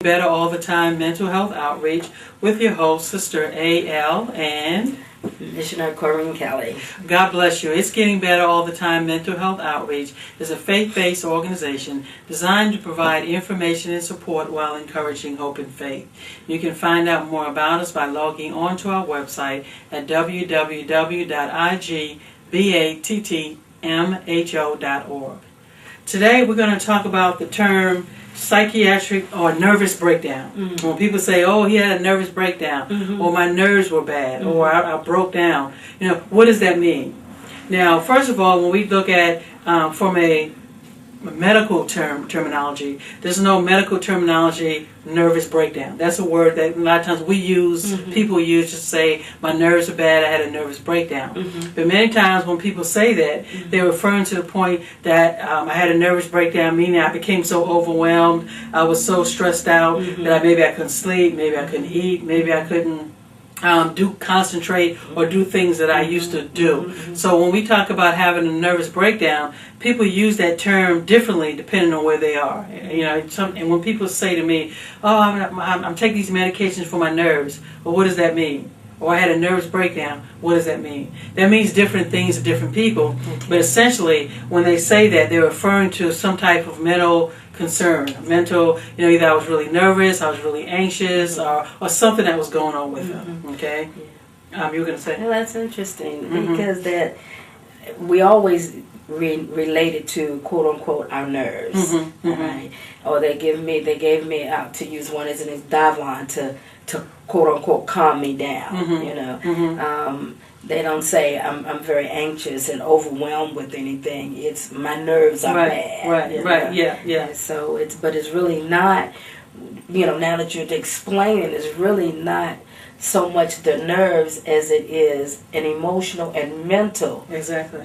Better All the Time Mental Health Outreach with your host, Sister A.L. and Missionary Corinne Kelly. God bless you. It's Getting Better All the Time Mental Health Outreach is a faith-based organization designed to provide information and support while encouraging hope and faith. You can find out more about us by logging on to our website at www.igbattmho.org. Today we're going to talk about the term psychiatric or nervous breakdown. Mm-hmm. When people say, oh, he had a nervous breakdown, mm-hmm. or my nerves were bad, mm-hmm. or I broke down, what does that mean? Now, first of all, when we look at from a medical terminology, there's no medical terminology nervous breakdown. That's a word that a lot of times we use, mm-hmm. people use to say my nerves are bad, I had a nervous breakdown. Mm-hmm. But many times when people say that, mm-hmm. they're referring to the point that I had a nervous breakdown, meaning I became so overwhelmed, I was so stressed out, mm-hmm. that maybe I couldn't sleep, maybe I couldn't eat, maybe I couldn't concentrate or do things that I used to do. Mm-hmm. So when we talk about having a nervous breakdown, people use that term differently depending on where they are. And when people say to me, "Oh, I'm taking these medications for my nerves," well, what does that mean? Or I had a nervous breakdown. What does that mean? That means different things to different people. Okay. But essentially, when they say that, they're referring to some type of mental concern, either I was really nervous, I was really anxious, or something that was going on with them. Okay, you were going to say? Well, that's interesting, mm-hmm. because that we always relate it to quote unquote our nerves, mm-hmm. right? Or they gave me to use one as an Davlon to quote unquote calm me down. Mm-hmm. Mm-hmm. They don't say I'm very anxious and overwhelmed with anything. It's my nerves are bad. Right. Yeah. So it's really not. Now that you're explaining, it's really not so much the nerves as it is an emotional and mental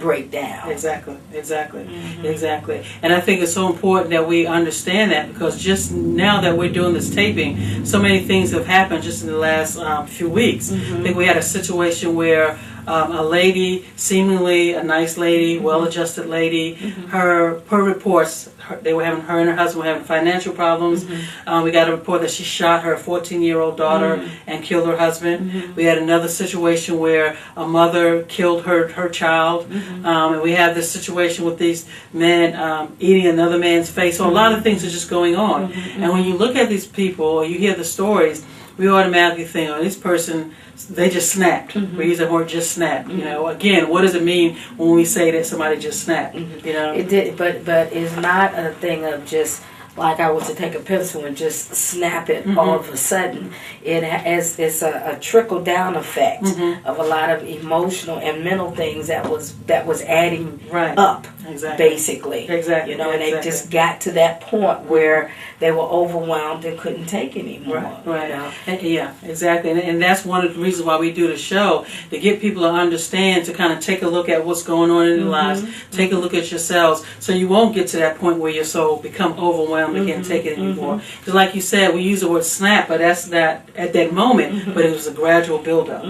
breakdown. Exactly. Mm-hmm. And I think it's so important that we understand that, because just now that we're doing this taping, so many things have happened just in the last few weeks. Mm-hmm. I think we had a situation where a lady, seemingly a nice lady, mm-hmm. well-adjusted lady, mm-hmm. her reports, her and her husband were having financial problems. Mm-hmm. We got a report that she shot her 14-year-old daughter mm-hmm. and killed her husband. Mm-hmm. We had another situation where a mother killed her child. Mm-hmm. And we have this situation with these men eating another man's face. So a lot of things are just going on. Mm-hmm. And when you look at these people or you hear the stories, we automatically think, oh, this person, they just snapped. Mm-hmm. We use the word just snapped. Mm-hmm. Again, what does it mean when we say that somebody just snapped? Mm-hmm. It did, but it's not a thing of just like I was to take a pencil and just snap it mm-hmm. all of a sudden. It's a trickle down effect mm-hmm. of a lot of emotional and mental things that was adding up. Basically. Exactly. And they just got to that point where they were overwhelmed and couldn't take anymore. Right. Yeah, exactly. And that's one of the reasons why we do the show, to get people to understand, to kind of take a look at what's going on in their lives, take a look at yourselves, so you won't get to that point where you're so become overwhelmed and can't take it anymore. Because like you said, we use the word snap, but that's not at that moment, but it was a gradual build-up.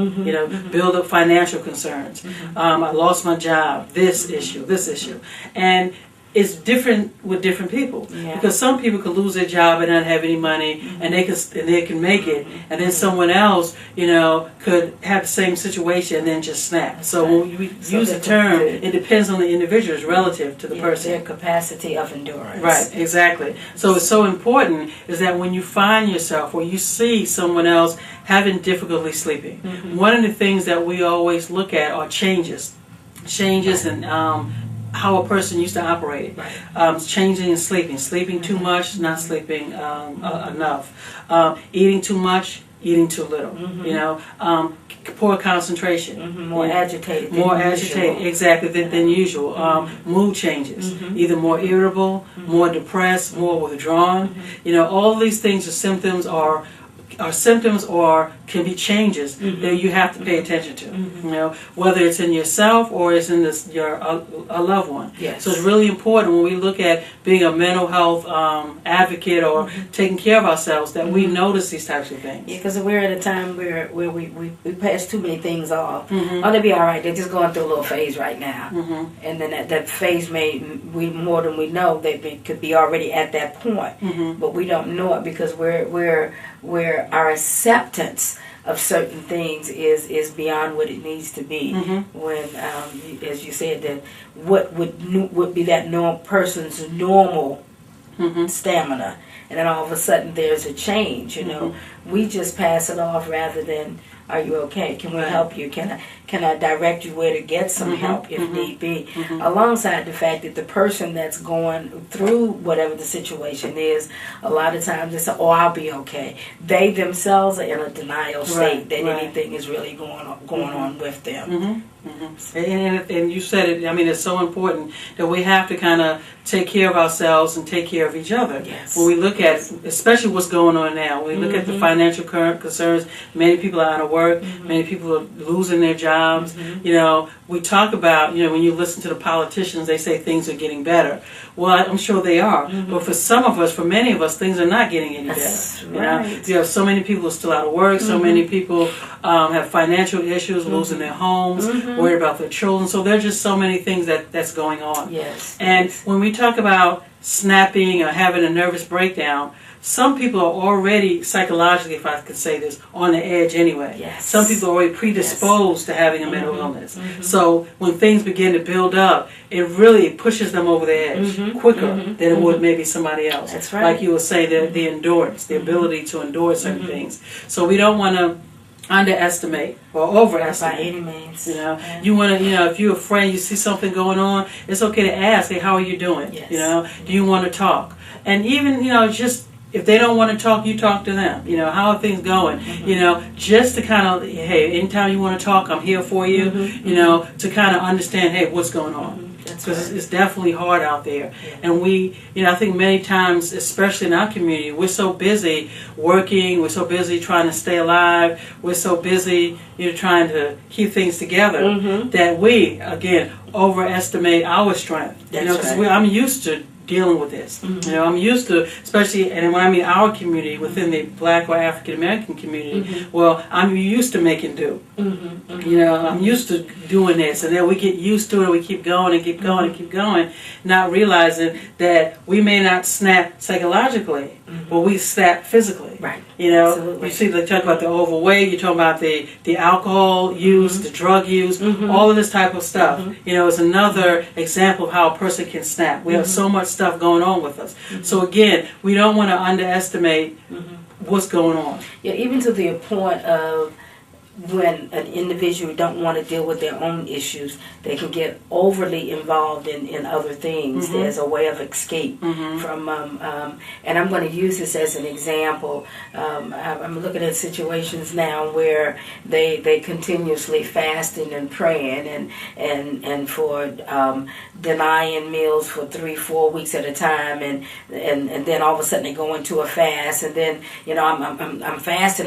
Build up financial concerns. I lost my job, this issue. And it's different with different people, because some people could lose their job and not have any money, and they can make it, and then someone else, could have the same situation and then just snap. So when we use the term, it depends on the individual, it's relative to the person. Their capacity of endurance. Right, exactly. So it's so important is that when you find yourself or you see someone else having difficulty sleeping, one of the things that we always look at are changes and how a person used to operate. Changing and sleeping too much, not sleeping enough, eating too much, eating too little, poor concentration, more agitated, exactly, than usual, mood changes, either more irritable, more depressed, more withdrawn, all these things are symptoms or are symptoms or can be changes that you have to pay attention to. You know, whether it's in yourself or it's in a loved one. Yes. So it's really important when we look at being a mental health advocate or taking care of ourselves that we notice these types of things. Yeah, because we're at a time where we pass too many things off. Oh, they'll be all right. They're just going through a little phase right now, and then that phase we more than we know could be already at that point, but we don't know it because where our acceptance of certain things is beyond what it needs to be. When, as you said, that what would be that person's normal stamina, and then all of a sudden there's a change. You know, we just pass it off rather than, "Are you okay? Can we help you? Can I direct you where to get some help if need be?" Alongside the fact that the person that's going through whatever the situation is, a lot of times they say, "Oh, I'll be okay." They themselves are in a denial state that anything is really going on with them. And you said it, I mean, it's so important that we have to kind of take care of ourselves and take care of each other. Yes. When we look at, especially what's going on now, when we look at the financial concerns, many people are out of work, many people are losing their jobs. You know, we talk about, you know, when you listen to the politicians, they say things are getting better. Well, I'm sure they are. But for some of us, for many of us, things are not getting any better. That's You know, right. you have so many people are still out of work, so many people have financial issues, losing their homes, worried about their children. So there's just so many things that's going on. Yes. And when we talk about snapping or having a nervous breakdown, some people are already psychologically, if I could say this, on the edge anyway. Yes. Some people are already predisposed to having a mental illness. So when things begin to build up, it really pushes them over the edge quicker than it would maybe somebody else. That's right. Like you would say, the endurance, the ability to endure certain things. So we don't want to underestimate or overestimate. By any means. You know, you want to, you know, if you're a friend, you see something going on, it's okay to ask, "Hey, how are you doing?" Yes. You know, do you want to talk? And even, you know, just if they don't want to talk, you talk to them. You know, how are things going? You know, just to kind of, hey, anytime you want to talk, I'm here for you. You know, to kind of understand, hey, what's going on? Because it's definitely hard out there. And we, you know, I think many times, especially in our community, we're so busy working, we're so busy trying to stay alive, we're so busy, you know, trying to keep things together that we, again, overestimate our strength. You know, because I'm used to dealing with this. You know, I'm used to, especially, and when I mean our community, within the Black or African American community, well, I'm used to making do. You know, I'm used to doing this, and then we get used to it, and we keep going and keep going and keep going, not realizing that we may not snap psychologically, but we snap physically. Right. You know, Absolutely. you see, they talk about the overweight, you talk about the alcohol use, the drug use, all of this type of stuff. You know, is another example of how a person can snap. We have so much stuff going on with us. So again, we don't want to underestimate what's going on. Yeah, even to the point of when an individual don't want to deal with their own issues, they can get overly involved in other things as a way of escape from. And I'm going to use this as an example. I'm looking at situations now where they continuously fasting and praying and for denying meals for 3-4 weeks at a time, and then all of a sudden they go into a fast, and then, you know, I'm fasting.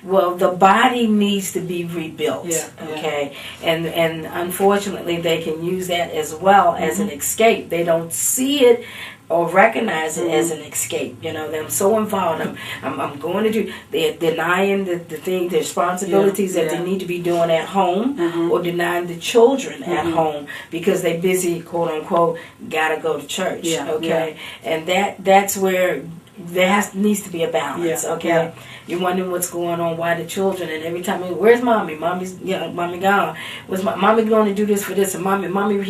Well, the body needs to be rebuilt. Okay, and unfortunately they can use that as well as an escape. They don't see it or recognize it as an escape. You know, they're so involved. I'm going to do. They're denying the responsibilities that they need to be doing at home, or denying the children at home because they busy, quote unquote, gotta go to church. And that's where there needs to be a balance. You're wondering what's going on, why the children, and every time, where's mommy? Mommy's, mommy gone. Was mommy going to do this for this, and mommy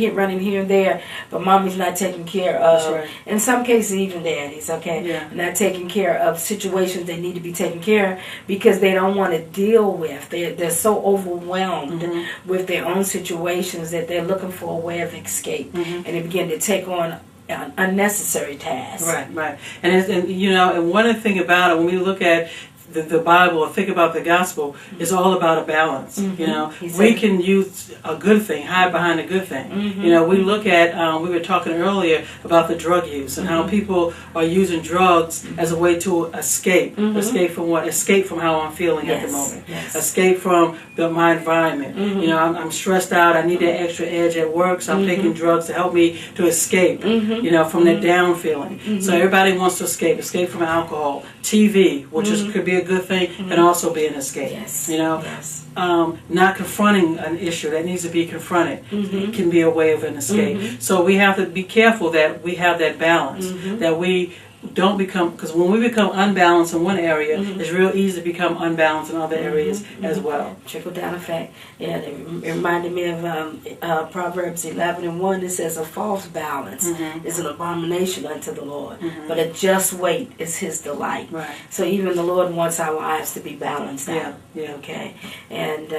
running here and there, but mommy's not taking care of. In some cases, even daddies, not taking care of situations they need to be taken care of because they don't want to deal with. They're so overwhelmed with their own situations that they're looking for a way of escape, and they begin to take on unnecessary tasks. Right. And you know, and one of the thing about it, when we look at the Bible or think about the gospel is all about a balance. You know, we can use a good thing, hide behind a good thing. You know, we look at, we were talking earlier about the drug use and how people are using drugs as a way to escape. Escape from what? Escape from how I'm feeling at the moment. Escape from my environment. You know, I'm stressed out. I need that extra edge at work, so I'm taking drugs to help me to escape, you know, from that down feeling. So everybody wants to escape from alcohol. TV, which could be a good thing, can also be an escape. You know, not confronting an issue that needs to be confronted can be a way of an escape. So we have to be careful that we have that balance, that we don't become, because when we become unbalanced in one area, it's real easy to become unbalanced in other areas as well. Trickle down effect. Yeah, it reminded me of Proverbs 11:1 that says, "A false balance is an abomination unto the Lord, but a just weight is His delight." Right. So even the Lord wants our lives to be balanced out. Yeah. Okay, and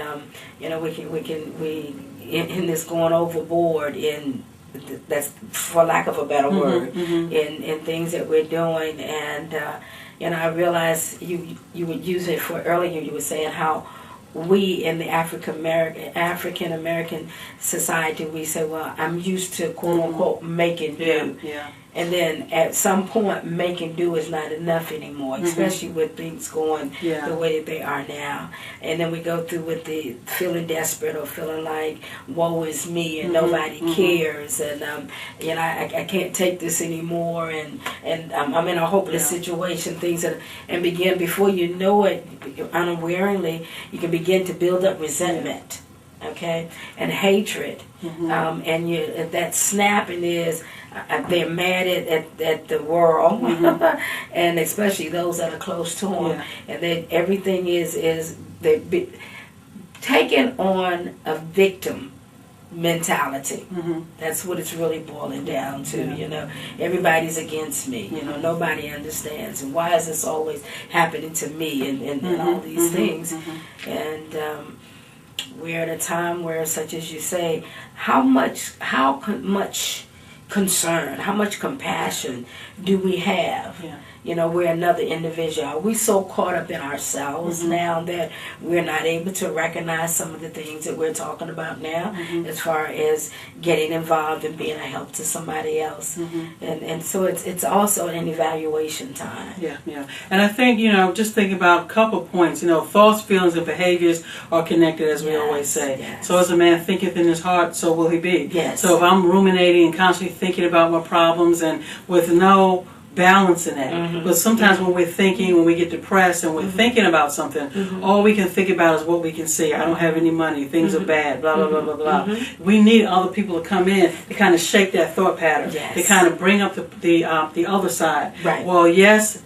you know, we in this going overboard in. That's for lack of a better word in things that we're doing, and you know, I realized you would use it for earlier. You were saying how we in the African American society, we say, well, I'm used to quote unquote making do. And then at some point, making do is not enough anymore, especially with things going the way that they are now. And then we go through with the feeling desperate or feeling like, woe is me and nobody cares. And, you know, I can't take this anymore. And I'm in a hopeless situation. Things that, and begin, before you know it, unawarely, you can begin to build up resentment. Okay, and hatred, and that snapping is they're mad at the world, and especially those that are close to them, and that everything is they taking on a victim mentality. That's what it's really boiling down to. You know, everybody's against me. You know, nobody understands, and why is this always happening to me, and all these things, and. We're at a time where, such as you say, how much concern, how much compassion do we have? You know, we're another individual. Are we so caught up in ourselves now that we're not able to recognize some of the things that we're talking about now, as far as getting involved and being a help to somebody else? And so it's also an evaluation time. And I think, you know, just think about a couple points. You know, thoughts, feelings, and behaviors are connected, as we always say. So as a man thinketh in his heart, so will he be. So if I'm ruminating and constantly thinking about my problems and with no balance in that, because sometimes when we're thinking, when we get depressed and we're thinking about something, all we can think about is what we can see. I don't have any money, things are bad, blah blah blah blah blah. We need other people to come in to kind of shake that thought pattern, to kind of bring up the other side. Well, yes,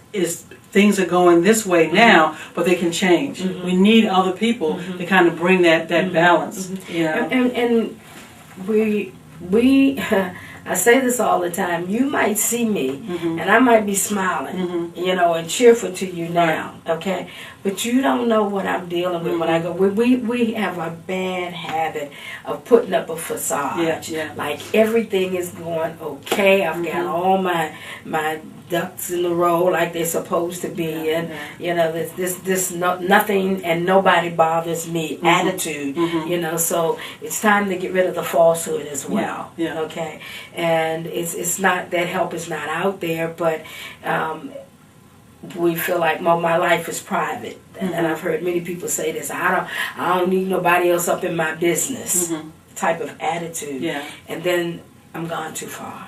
things are going this way now, but they can change. We need other people to kind of bring that balance. You know, and we I say this all the time. You might see me, and I might be smiling, you know, and cheerful to you now, okay? But you don't know what I'm dealing with when I go. We have a bad habit of putting up a facade. Like everything is going okay. I've got all my ducks in a row like they're supposed to be, and you know, this nothing and nobody bothers me attitude, you know. So it's time to get rid of the falsehood as well. Okay, and it's not that help is not out there, but we feel like, well, my life is private, and I've heard many people say this. I don't need nobody else up in my business type of attitude, and then I'm gone too far.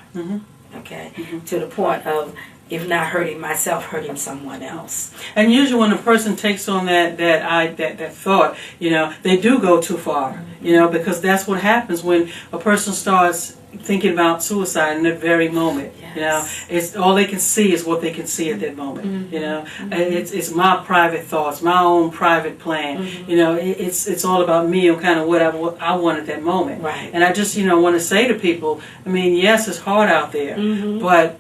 Okay, to the point of, if not hurting myself, hurting someone else. And usually when a person takes on that thought, you know, they do go too far, you know, because that's what happens when a person starts thinking about suicide in that very moment. You know, it's all they can see is what they can see at that moment. You know, it's my private thoughts, my own private plan. You know, it's all about me and kind of what I want at that moment. And I just, you know, want to say to people, I mean, yes, it's hard out there, but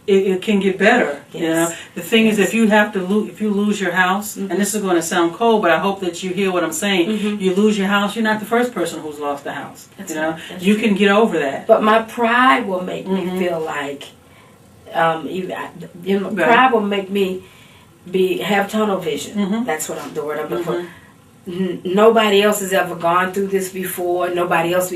it can get better. You know, the thing is, if you lose your house, and this is going to sound cold, but I hope that you hear what I'm saying. You lose your house, you're not the first person who's lost a house. You know, you can get over that. But my pride will make me feel like, you know, pride will make me have tunnel vision. Mm-hmm. That's what the word I'm looking for. Nobody else has ever gone through this before. Nobody else,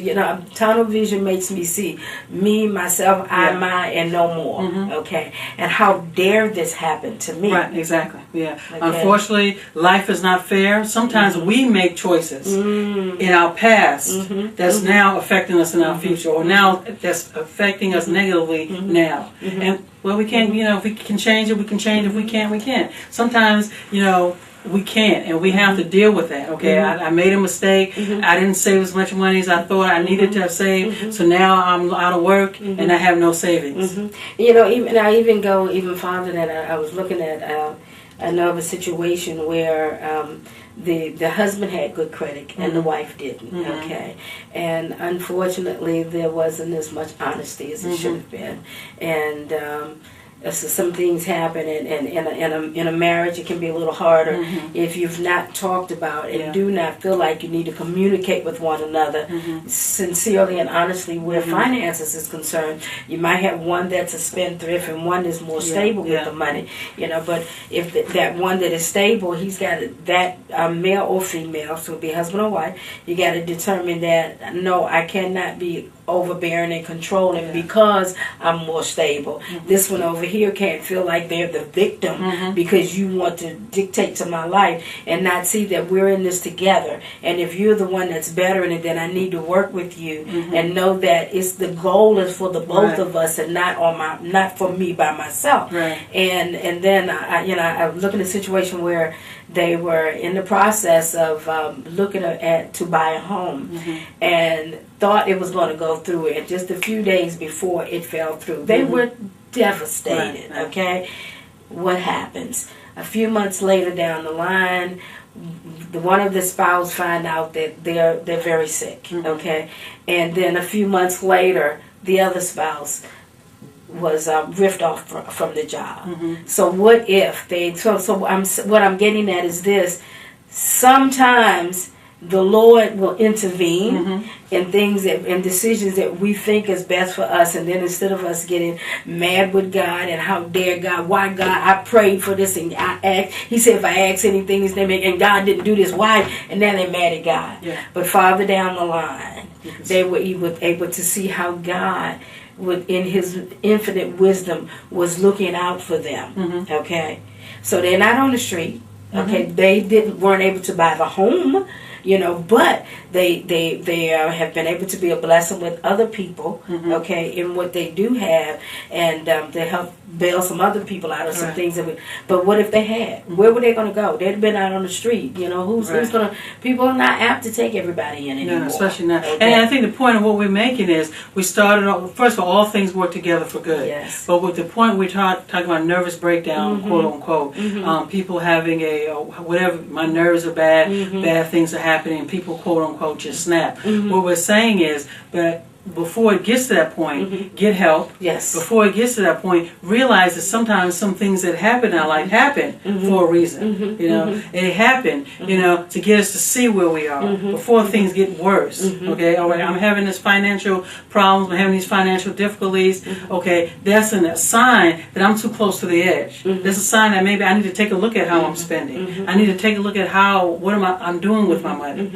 tunnel vision makes me see me, myself, my, and no more. Mm-hmm. Okay, and how dare this happen to me? Right, exactly. Yeah. Okay. Unfortunately, life is not fair. Sometimes we make choices in our past that's now affecting us in our future, or now that's affecting us negatively now. And well, we can't. If we can change it, we can change it. If we can't, we can't. Sometimes, we can't, and we have to deal with that. Okay, I made a mistake. I didn't save as much money as I thought I needed to have saved. So now I'm out of work and I have no savings. Even I even go even farther than I was looking at another situation where the husband had good credit and the wife didn't. Okay, and unfortunately there wasn't as much honesty as it should have been, and. So some things happen, and in a marriage it can be a little harder if you've not talked about and do not feel like you need to communicate with one another sincerely and honestly where finances is concerned. You might have one that's a spendthrift and one is more stable with the money, but if that one that is stable, he's got that male or female, so it'll be husband or wife, you got to determine that, no, I cannot be overbearing and controlling because I'm more stable. This one over here can't feel like they're the victim because you want to dictate to my life and not see that we're in this together. And if you're the one that's better in it, then I need to work with you and know that it's the goal is for the both of us and not for me by myself. Right. And then I look at a situation where they were in the process of looking to buy a home and thought it was going to go through, and just a few days before it fell through. They were devastated, okay? What happens? A few months later down the line, one of the spouse find out that they're very sick, okay? And then a few months later, the other spouse was ripped off from the job. So what if they? What I'm getting at is this: sometimes the Lord will intervene in things and decisions that we think is best for us, and then instead of us getting mad with God and how dare God, why God, I prayed for this and I asked, he said if I ask anything his name, and God didn't do this, why? And now they're mad at God. Yeah. But farther down the line, they were able to see how God in his infinite wisdom was looking out for them. Okay, so they're not on the street. Okay, they weren't able to buy the home, but they have been able to be a blessing with other people, okay, in what they do have, and to help bail some other people out of some things. But what if they had? Where were they going to go? They'd have been out on the street. Who's going to? People are not apt to take everybody in anymore. No, especially not. Okay. And I think the point of what we're making is we started off. First of all things work together for good. Yes. But with the point we're talking about nervous breakdown, quote unquote, people having whatever. My nerves are bad. Bad things are happening. People quote unquote just snap. What we're saying is that before it gets to that point, get help. Yes. Before it gets to that point, realize that sometimes some things that happen in our life happen for a reason. It happened, to get us to see where we are before things get worse. Okay, all right, I'm having this financial problems, I'm having these financial difficulties. Okay, that's a sign that I'm too close to the edge. That's a sign that maybe I need to take a look at how I'm spending. I need to take a look at what I'm doing with my money.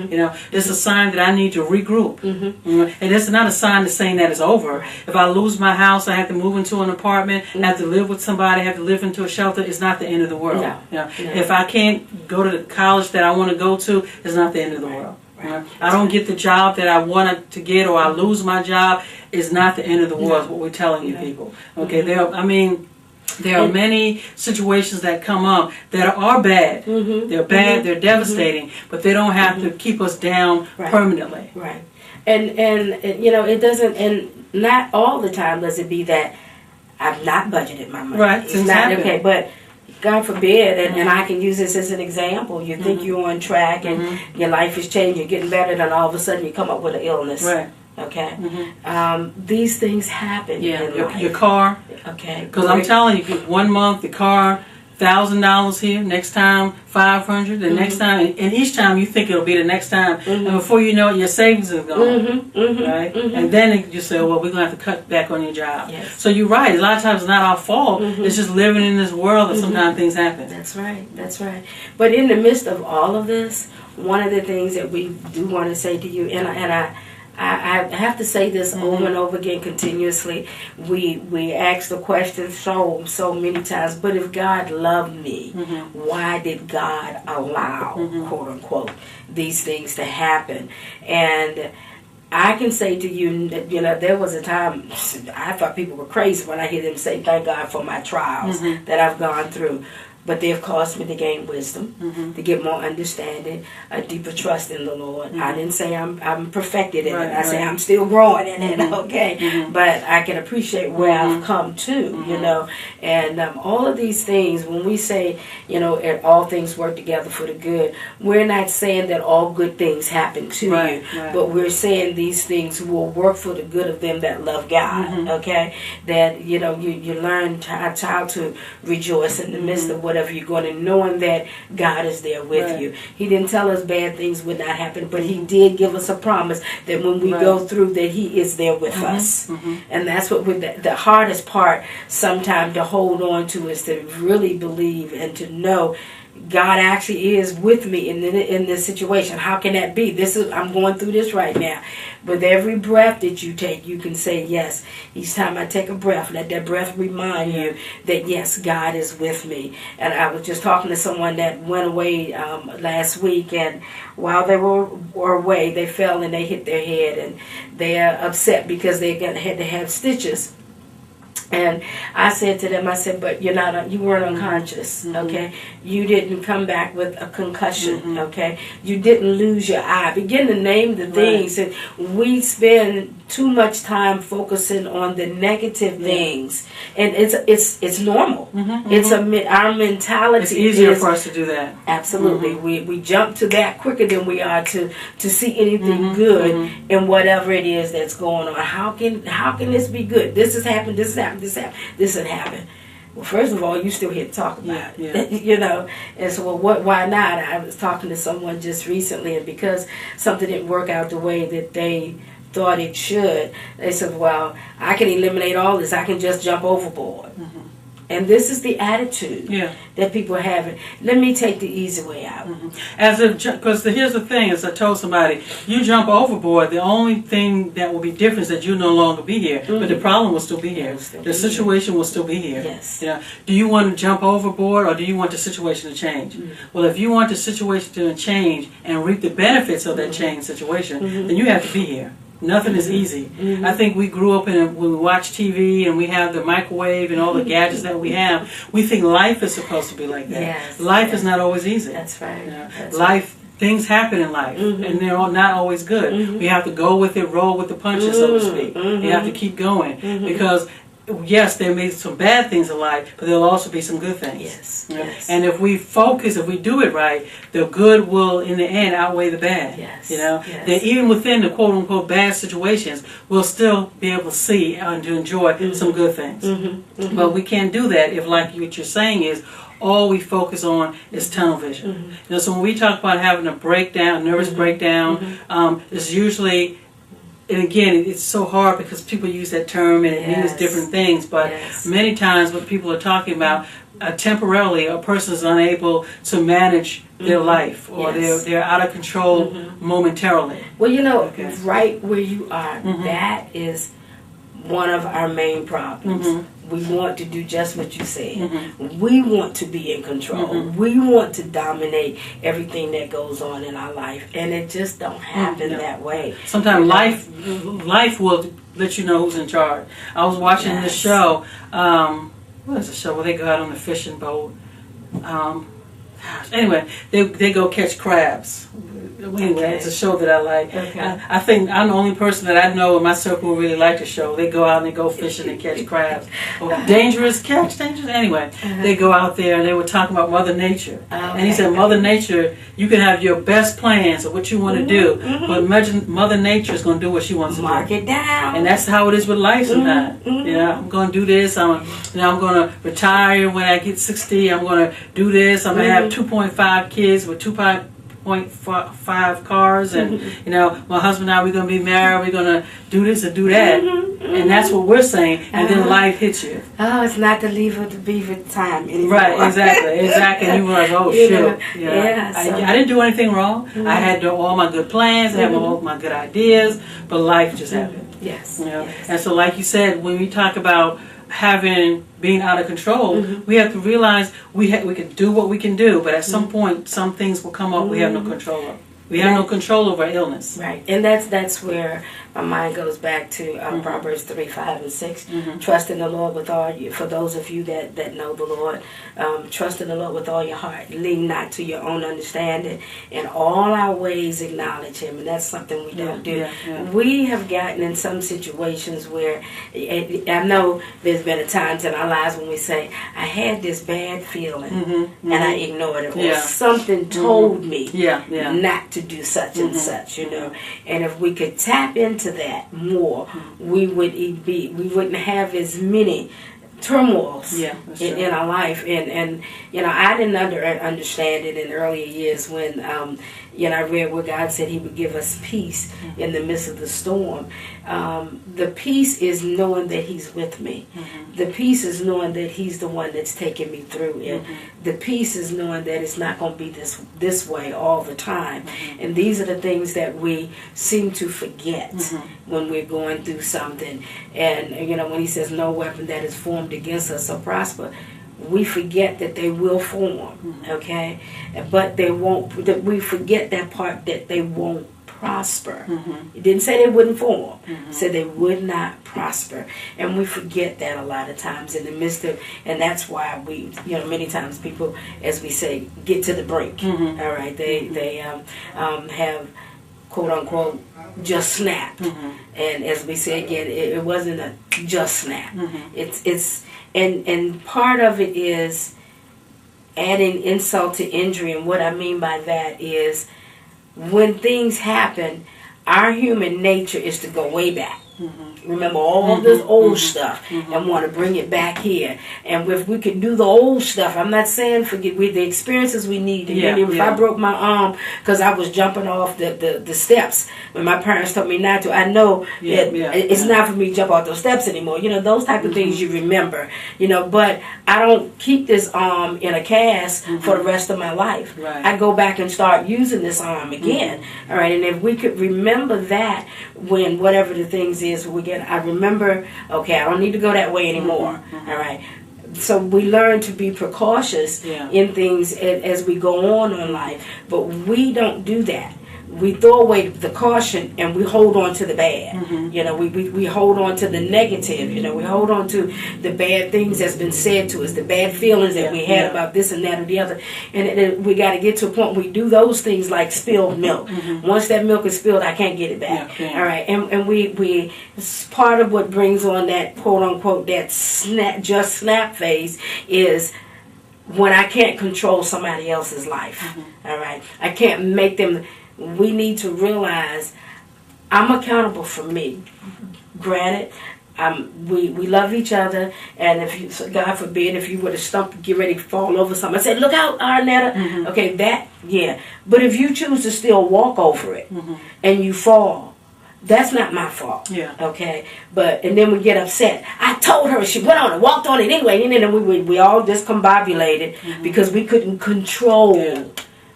It's a sign that I need to regroup. And it's not a sign that's saying that it's over. If I lose my house, I have to move into an apartment, I have to live with somebody, I have to live into a shelter, it's not the end of the world. No. If I can't go to the college that I want to go to, it's not the end of the world. I don't get the job that I wanted to get, or I lose my job, it's not the end of the world, is what we're telling you people. Okay, there are many situations that come up that are bad. They're bad, they're devastating, but they don't have to keep us down permanently. Right. And it doesn't, and not all the time does it be that I've not budgeted my money. Right, it's not okay, but God forbid, and I can use this as an example. You think you're on track and your life is changing, getting better, then all of a sudden you come up with an illness. Right. Okay. These things happen in life. Your car. Okay. Because I'm telling you, 1 month the car $1,000 here, next time $500, the next time, and each time you think it'll be the next time, and before you know it, your savings is gone, right? And then you say, well, we're going to have to cut back on your job. Yes. So you're right. A lot of times it's not our fault. It's just living in this world that sometimes things happen. That's right. That's right. But in the midst of all of this, one of the things that we do want to say to you, and I have to say this over and over again continuously. We ask the question so many times, but if God loved me, why did God allow, quote unquote, these things to happen? And I can say to you that, there was a time I thought people were crazy when I hear them say, thank God for my trials that I've gone through. But they have caused me to gain wisdom, to get more understanding, a deeper trust in the Lord. I didn't say I'm perfected in it. I say I'm still growing in it, okay? But I can appreciate where I've come to, And all of these things, when we say, and all things work together for the good, we're not saying that all good things happen to you. But we're saying these things will work for the good of them that love God, okay? That, you learn how to rejoice in the midst of whatever you're going to, knowing that God is there with you. He didn't tell us bad things would not happen, but He did give us a promise that when we go through, that He is there with us. And that's what the hardest part sometimes to hold on to, is to really believe and to know God actually is with me in this situation. How can that be? I'm going through this right now. With every breath that you take, you can say yes. Each time I take a breath, let that breath remind you that yes, God is with me. And I was just talking to someone that went away last week, and while they were away, they fell and they hit their head, and they are upset because they had to have stitches. And I said to them, but you weren't unconscious, okay? You didn't come back with a concussion, okay? You didn't lose your eye. Begin to name the things. And we spend too much time focusing on the negative things, and it's normal. It's our mentality. It's easier for us to do that. Absolutely, we jump to that quicker than we are to see anything good in whatever it is that's going on. How can this be good? This has happened. This has happened. This happened. This had happened. Well, first of all, you still here to talk about it, And so, why not? I was talking to someone just recently, and because something didn't work out the way that they thought it should, they said, well, I can eliminate all this. I can just jump overboard. And this is the attitude that people are having. Let me take the easy way out. Because here's the thing, as I told somebody, you jump overboard, the only thing that will be different is that you'll no longer be here. But the problem will still be here. The situation will still be here. Yes. Do you want to jump overboard, or do you want the situation to change? Well, if you want the situation to change and reap the benefits of that changed situation, then you have to be here. Nothing is easy. I think we grew up when we watch TV and we have the microwave and all the gadgets that we have. We think life is supposed to be like that. Yes, life is not always easy. That's right. That's life, things happen in life, and they're not always good. We have to go with it, roll with the punches, so to speak. You have to keep going because. Yes, there may be some bad things in life, but there'll also be some good things. Yes. And if we focus, if we do it right, the good will, in the end, outweigh the bad. That even within the quote-unquote bad situations, we'll still be able to see and to enjoy some good things. But we can't do that if, like what you're saying is, all we focus on is tunnel vision. So when we talk about having a breakdown, nervous breakdown, it's usually... And again, it's so hard because people use that term and it means different things. But many times what people are talking about, temporarily a person is unable to manage their life, or they're out of control momentarily. Well, right where you are, that is one of our main problems. We want to do just what you said. We want to be in control. We want to dominate everything that goes on in our life, and it just don't happen that way. Sometimes life will let you know who's in charge. I was watching this show. What is the show where they go out on the fishing boat? Anyway, they go catch crabs. Anyway, it's a show that I like. Okay. I think I'm the only person that I know in my circle who really like the show. They go out and they go fishing and catch crabs. Dangerous. Anyway, they go out there and they were talking about Mother Nature. And he said, Mother Nature, you can have your best plans of what you want to do, but imagine Mother Nature is going to do what she wants to do. Mark it down. And that's how it is with life sometimes. You know, I'm going to do this. I'm going to retire when I get 60. I'm going to do this. I'm going to have 2.5 kids with 2.5 cars, and you know, my husband and I, we're going to be married. We're going to do this and do that, and that's what we're saying. And then life hits you. Oh, it's not the leave of the beaver time anymore. Right, exactly. And you were like, oh, shoot. Yeah. I didn't do anything wrong. I had all my good plans. I had all my good ideas, but life just happened. Yes. You know, and so like you said, when we talk about being out of control, we have to realize we can do what we can do, but at some point, some things will come up we have no control of. We have no control over illness. Right, and that's where my mind goes back to Proverbs 3, 5, and 6. Trust in the Lord with all you. For those of you that know the Lord, trust in the Lord with all your heart. Lean not to your own understanding. In all our ways, acknowledge Him, and that's something we don't do. We have gotten in some situations where I know there's been times in our lives when we say, "I had this bad feeling, and I ignored it," or something told me not to do such and such, you know. And if we could tap into that more, we wouldn't have as many turmoils in our life. And you know, I didn't understand it in earlier years when you know, I read where God said He would give us peace in the midst of the storm. The peace is knowing that He's with me. The peace is knowing that He's the one that's taking me through it. The peace is knowing that it's not going to be this way all the time. And these are the things that we seem to forget when we're going through something. And you know, when He says no weapon that is formed against us shall prosper, we forget that they will form, okay? But they won't. We forget that part, that they won't prosper. It didn't say they wouldn't form. It said they would not prosper. And we forget that a lot of times in the midst of, and that's why we, you know, many times people, as we say, get to the brink. All right, they have, quote unquote, just snapped. And as we say again, it wasn't a just snap. It's and part of it is adding insult to injury. And what I mean by that is, when things happen, our human nature is to go way back. Remember all this old stuff and want to bring it back here. And if we could do the old stuff, I'm not saying forget the experiences we need. If I broke my arm because I was jumping off the steps when my parents told me not to, I know that it's not for me to jump off those steps anymore. You know, those type of things you remember. You know, but I don't keep this arm in a cast for the rest of my life. I go back and start using this arm again. All right, and if we could remember that when whatever the things is we get, I remember, okay, I don't need to go that way anymore. All right. So we learn to be precautious in things as we go on in life, but we don't do that. We throw away the caution and we hold on to the bad. You know, we hold on to the negative. You know, we hold on to the bad things that's been said to us, the bad feelings that we had about this and that or the other. And we got to get to a point where we do those things like spilled milk. Once that milk is spilled, I can't get it back. All right, and we part of what brings on that quote unquote that snap phase is when I can't control somebody else's life. All right, I can't make them. We need to realize I'm accountable for me. Granted, we love each other, and if you, God forbid, if you were to stump, get ready to fall over something, I said, "Look out, Arnetta." Okay, But if you choose to still walk over it and you fall, that's not my fault. Okay. And then we get upset. I told her, she went on and walked on it anyway, and then we all discombobulated because we couldn't control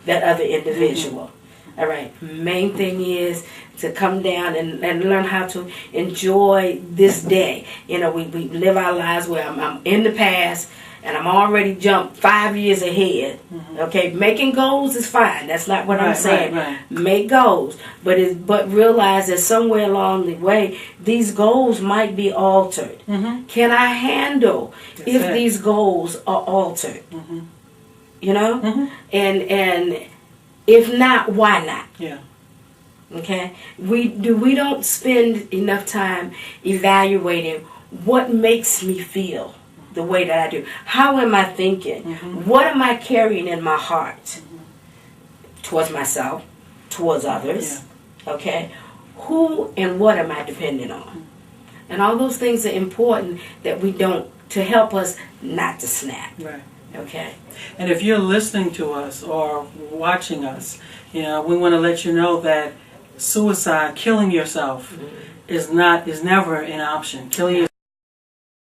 that other individual. All right. Main thing is to come down and learn how to enjoy this day. You know, we live our lives where I'm in the past and I'm already jumped 5 years ahead. Okay, making goals is fine. That's not what I'm saying. Make goals, but realize that somewhere along the way these goals might be altered. Can I handle if these goals are altered? You know, and If not, why not? Yeah. Okay? We don't spend enough time evaluating what makes me feel the way that I do. How am I thinking? What am I carrying in my heart towards myself, towards others? Yeah. Okay? Who and what am I depending on? And all those things are important that we don't, to help us not to snap. Right. Okay? And if you're listening to us or watching us, we want to let you know that suicide, killing yourself, is never an option. Killing yourself